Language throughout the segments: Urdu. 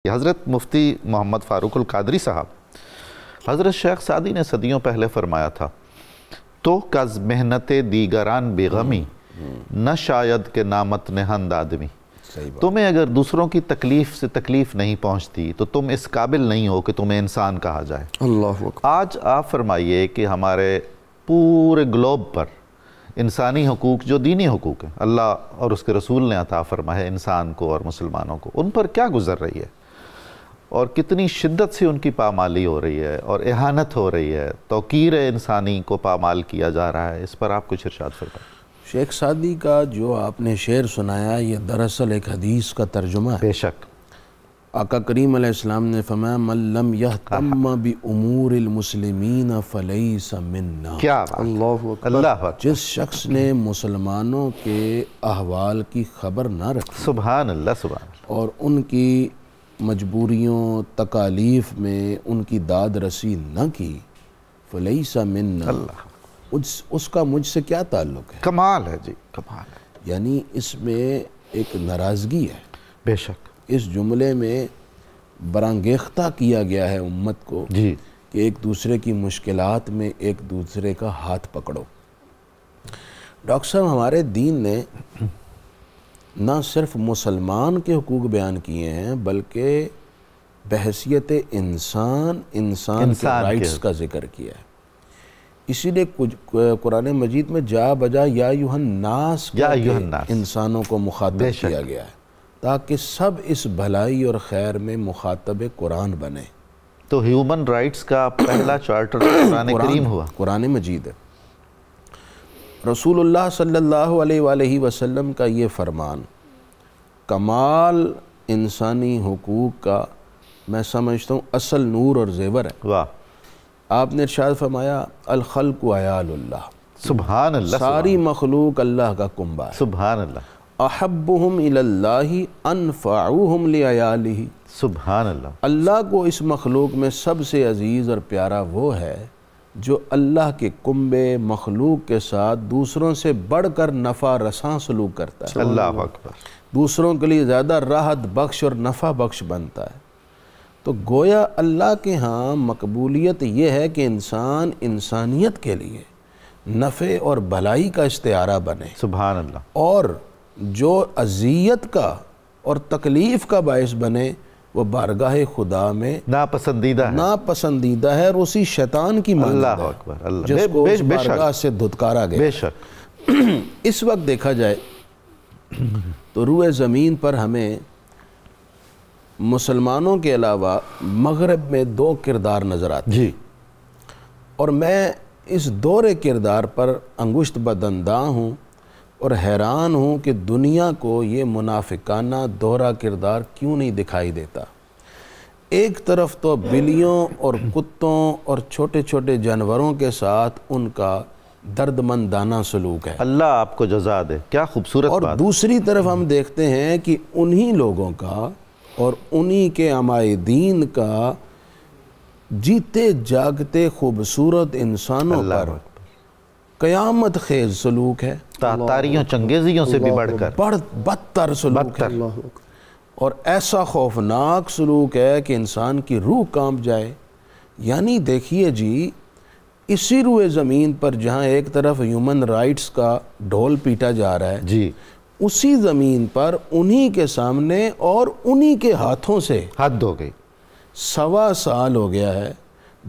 حضرت مفتی محمد فاروق القادری صاحب، حضرت شیخ سعدی نے صدیوں پہلے فرمایا تھا تو کز محنت دیگران بے غمی نہ شاید کہ نامت نہند آدمی۔ تمہیں اگر دوسروں کی تکلیف سے تکلیف نہیں پہنچتی تو تم اس قابل نہیں ہو کہ تمہیں انسان کہا جائے۔ اللہ اکبر۔ آج آپ فرمائیے کہ ہمارے پورے گلوب پر انسانی حقوق جو دینی حقوق ہیں، اللہ اور اس کے رسول نے عطا فرمائے انسان کو اور مسلمانوں کو، ان پر کیا گزر رہی ہے اور کتنی شدت سے ان کی پامالی ہو رہی ہے اور اہانت ہو رہی ہے، توقیر انسانی کو پامال کیا جا رہا ہے۔ اس پر آپ کچھ ارشاد فرمائیں۔ شیخ سعدی کا جو آپ نے شعر سنایا یہ دراصل ایک حدیث کا ترجمہ ہے۔ بے شک۔ آقا کریم علیہ السلام نے فرمایا من لم یہتم بامور المسلمین فلیس منا۔ کیا بات، اللہ اکبر۔ جس شخص نے مسلمانوں کے احوال کی خبر نہ رکھی، سبحان اللہ سبحان اللہ، اور ان کی مجبوریوں تکالیف میں ان کی داد رسی نہ کی، فلیس منا، اس کا مجھ سے کیا تعلق ہے؟ کمال ہے جی، کمال ہے۔ یعنی اس میں ایک ناراضگی ہے۔ بے شک۔ اس جملے میں برانگیختہ کیا گیا ہے امت کو جی کہ ایک دوسرے کی مشکلات میں ایک دوسرے کا ہاتھ پکڑو۔ ڈاکٹر صاحب، ہمارے دین نے نہ صرف مسلمان کے حقوق بیان کیے ہیں بلکہ بحیثیت انسان کے رائٹس کا ذکر کیا ہے۔ اسی لیے قرآن مجید میں جا بجا یا ایھا الناس انسانوں کو مخاطب کیا گیا ہے تاکہ سب اس بھلائی اور خیر میں مخاطب قرآن بنے۔ تو ہیومن رائٹس کا پہلا چارٹر قرآن کریم ہوا، قرآن مجید ہے۔ رسول اللہ صلی اللہ علیہ وآلہ وسلم کا یہ فرمان کمال انسانی حقوق کا میں سمجھتا ہوں اصل نور اور زیور ہے۔ واہ۔ آپ نے ارشاد فرمایا الخلق عیال اللہ، سبحان اللہ، ساری مخلوق اللہ کا کنبہ ہے۔ سبحان اللہ۔ احبہم الی اللہ انفعوہم لعیالہ، سبحان اللہ۔ اللہ کو اس مخلوق میں سب سے عزیز اور پیارا وہ ہے جو اللہ کے کنبے مخلوق کے ساتھ دوسروں سے بڑھ کر نفع رساں سلوک کرتا ہے، اللہ اکبر، دوسروں کے لیے زیادہ راحت بخش اور نفع بخش بنتا ہے۔ تو گویا اللہ کے ہاں مقبولیت یہ ہے کہ انسان انسانیت کے لیے نفع اور بھلائی کا استعارہ بنے، سبحان اللہ، اور جو اذیت کا اور تکلیف کا باعث بنے وہ بارگاہ خدا میں ناپسندیدہ ہے اور اسی شیطان کی مانند ہے۔ اللہ اکبر، اللہ، جس کو اس بارگاہ سے دھتکارا گیا۔ بے شک۔ اس وقت دیکھا جائے تو روئے زمین پر ہمیں مسلمانوں کے علاوہ مغرب میں دو کردار نظر آتے ہیں جی، اور میں اس دور کردار پر انگشت بدنداں ہوں اور حیران ہوں کہ دنیا کو یہ منافقانہ دورہ کردار کیوں نہیں دکھائی دیتا۔ ایک طرف تو بلیوں اور کتوں اور چھوٹے چھوٹے جانوروں کے ساتھ ان کا درد مندانہ سلوک ہے، اللہ آپ کو جزا دے، کیا خوبصورت اور بات۔ دوسری طرف ہم دیکھتے ہیں کہ انہی لوگوں کا اور انہی کے عمائے دین کا جیتے جاگتے خوبصورت انسانوں پر قیامت خیز سلوک ہے، تاتاریوں چنگیزیوں سے بھی بڑھ کر بدتر سلوک ہے، اور ایسا خوفناک سلوک ہے کہ انسان کی روح کانپ جائے۔ یعنی دیکھیے جی، اسی روئے زمین پر جہاں ایک طرف ہیومن رائٹس کا ڈھول پیٹا جا رہا ہے، جی، اسی زمین پر انہی کے سامنے اور انہی کے ہاتھوں سے حد ہو گئی۔ 1.25 سال ہو گیا ہے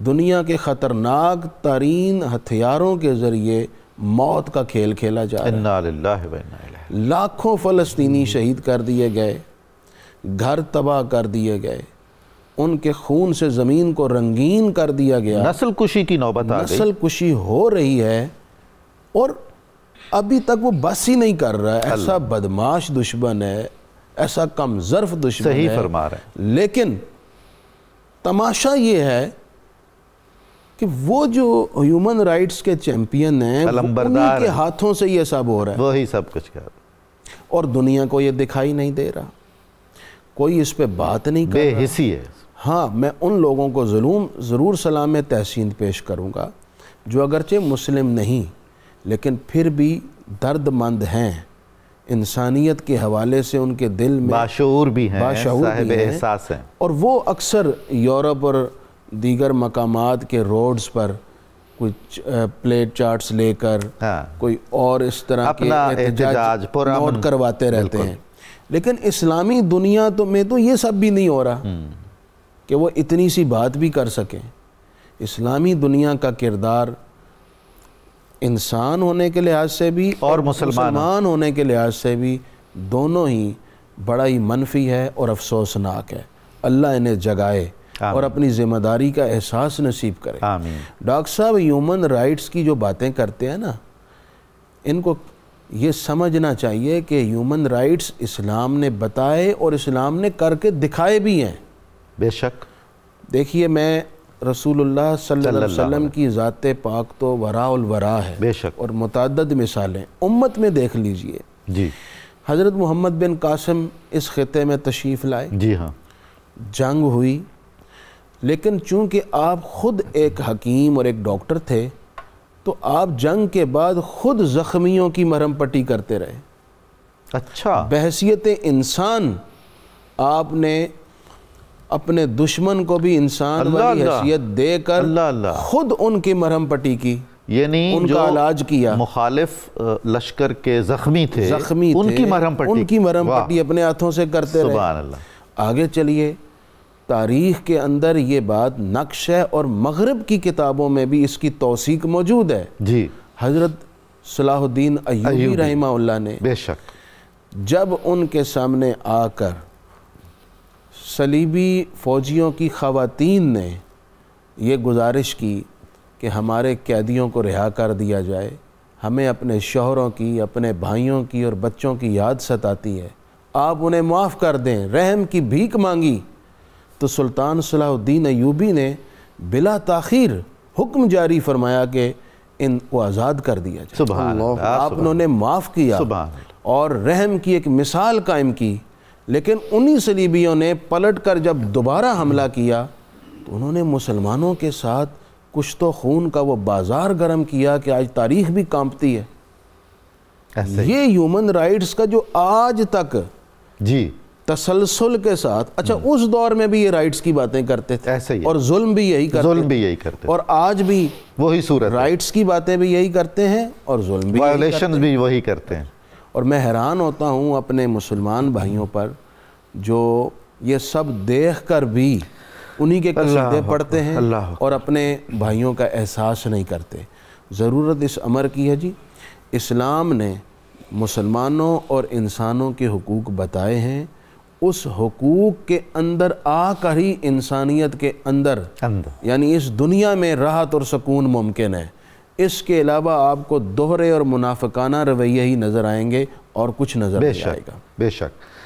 دنیا کے خطرناک ترین ہتھیاروں کے ذریعے موت کا کھیل کھیلا جا رہا ہے۔ انا للہ و انا الیہ۔ لاکھوں فلسطینی شہید کر دیے گئے، گھر تباہ کر دیے گئے، ان کے خون سے زمین کو رنگین کر دیا گیا، نسل کشی کی نوبت آ گئی، نسل کشی ہو رہی ہے، اور ابھی تک وہ بس ہی نہیں کر رہا ہے۔ ایسا بدماش دشمن ہے، ایسا کم ظرف دشمن ہے، صحیح فرما رہے ہیں۔ لیکن تماشا یہ ہے کہ وہ جو ہیومن رائٹس کے چیمپئن ہیں انہی کے ہاتھوں سے یہ سب ہو رہا ہے، وہی سب کچھ کر رہا ہے، اور دنیا کو یہ دکھائی نہیں دے رہا، کوئی اس پہ بات نہیں کر رہا۔ بے حسی ہے۔ ہاں، میں ان لوگوں کو ضرور سلام تحسین پیش کروں گا جو اگرچہ مسلم نہیں لیکن پھر بھی درد مند ہیں، انسانیت کے حوالے سے ان کے دل میں باشعور بھی ہیں، صاحب احساس ہیں، اور وہ اکثر یورپ اور دیگر مقامات کے روڈز پر کچھ پلیٹ چارٹس لے کر کوئی اور اس طرح کے احتجاج نوٹ کرواتے رہتے ہیں، لیکن اسلامی دنیا میں تو یہ سب بھی نہیں ہو رہا کہ وہ اتنی سی بات بھی کر سکیں۔ اسلامی دنیا کا کردار انسان ہونے کے لحاظ سے بھی اور مسلمان ہونے کے لحاظ سے بھی دونوں ہی بڑا ہی منفی ہے اور افسوسناک ہے۔ اللہ انہیں جگائے اور اپنی ذمہ داری کا احساس نصیب کرے۔ آمین۔ ڈاکٹر صاحب ہیومن رائٹس کی جو باتیں کرتے ہیں نا، ان کو یہ سمجھنا چاہیے کہ ہیومن رائٹس اسلام نے بتائے اور اسلام نے کر کے دکھائے بھی ہیں۔ بے شک۔ دیکھیے، میں رسول اللہ صلی اللہ علیہ وسلم کی ذات پاک تو وراء الورا ہے، بے شک، اور متعدد مثالیں امت میں دیکھ لیجئے۔ جی، حضرت محمد بن قاسم اس خطے میں تشریف لائے، جی ہاں، جنگ ہوئی، لیکن چونکہ آپ خود ایک حکیم اور ایک ڈاکٹر تھے تو آپ جنگ کے بعد خود زخمیوں کی مرہم پٹی کرتے رہے۔ اچھا، بحیثیت انسان آپ نے اپنے دشمن کو بھی انسان والی حیثیت دے کر خود ان کی مرہم پٹی کی، یعنی ان کا علاج کیا۔ مخالف لشکر کے زخمی تھے ان کی مرہم پٹی اپنے ہاتھوں سے کرتے رہے۔ سبحان اللہ۔ آگے چلیے، تاریخ کے اندر یہ بات نقش ہے اور مغرب کی کتابوں میں بھی اس کی توثیق موجود ہے۔ جی، حضرت صلاح الدین ایوبی رحمہ اللہ نے بے شک جب ان کے سامنے آ کر صلیبی فوجیوں کی خواتین نے یہ گزارش کی کہ ہمارے قیدیوں کو رہا کر دیا جائے، ہمیں اپنے شوہروں کی، اپنے بھائیوں کی اور بچوں کی یاد ستاتی ہے، آپ انہیں معاف کر دیں، رحم کی بھیک مانگی، تو سلطان صلاح الدین ایوبی نے بلا تاخیر حکم جاری فرمایا کہ ان کو آزاد کر دیا جائے۔ سبحان اللہ۔ آپ انہوں نے معاف کیا اور رحم کی ایک مثال قائم کی، لیکن انہی صلیبیوں نے پلٹ کر جب دوبارہ حملہ کیا تو انہوں نے مسلمانوں کے ساتھ کچھ تو خون کا وہ بازار گرم کیا کہ آج تاریخ بھی کانپتی ہے۔ یہ ہیومن رائٹس کا جو آج تک جی تسلسل کے ساتھ، اچھا اس دور میں بھی یہ رائٹس کی باتیں کرتے تھے اور ظلم بھی یہی کرتے، اور آج بھی وہی صورت، رائٹس کی باتیں بھی یہی کرتے ہیں اور ظلم بھی، وائلیشنز بھی وہی کرتے ہیں۔ اور میں حیران ہوتا ہوں اپنے مسلمان بھائیوں پر جو یہ سب دیکھ کر بھی انہی کے قصیدے پڑھتے ہیں اور اپنے بھائیوں کا احساس نہیں کرتے۔ ضرورت اس امر کی ہے جی، اسلام نے مسلمانوں اور انسانوں کے حقوق بتائے ہیں، اس حقوق کے اندر آ کر ہی انسانیت کے اندر یعنی اس دنیا میں راحت اور سکون ممکن ہے۔ اس کے علاوہ آپ کو دوہرے اور منافقانہ رویے ہی نظر آئیں گے اور کچھ نظر نہیں آئے گا۔ بے شک۔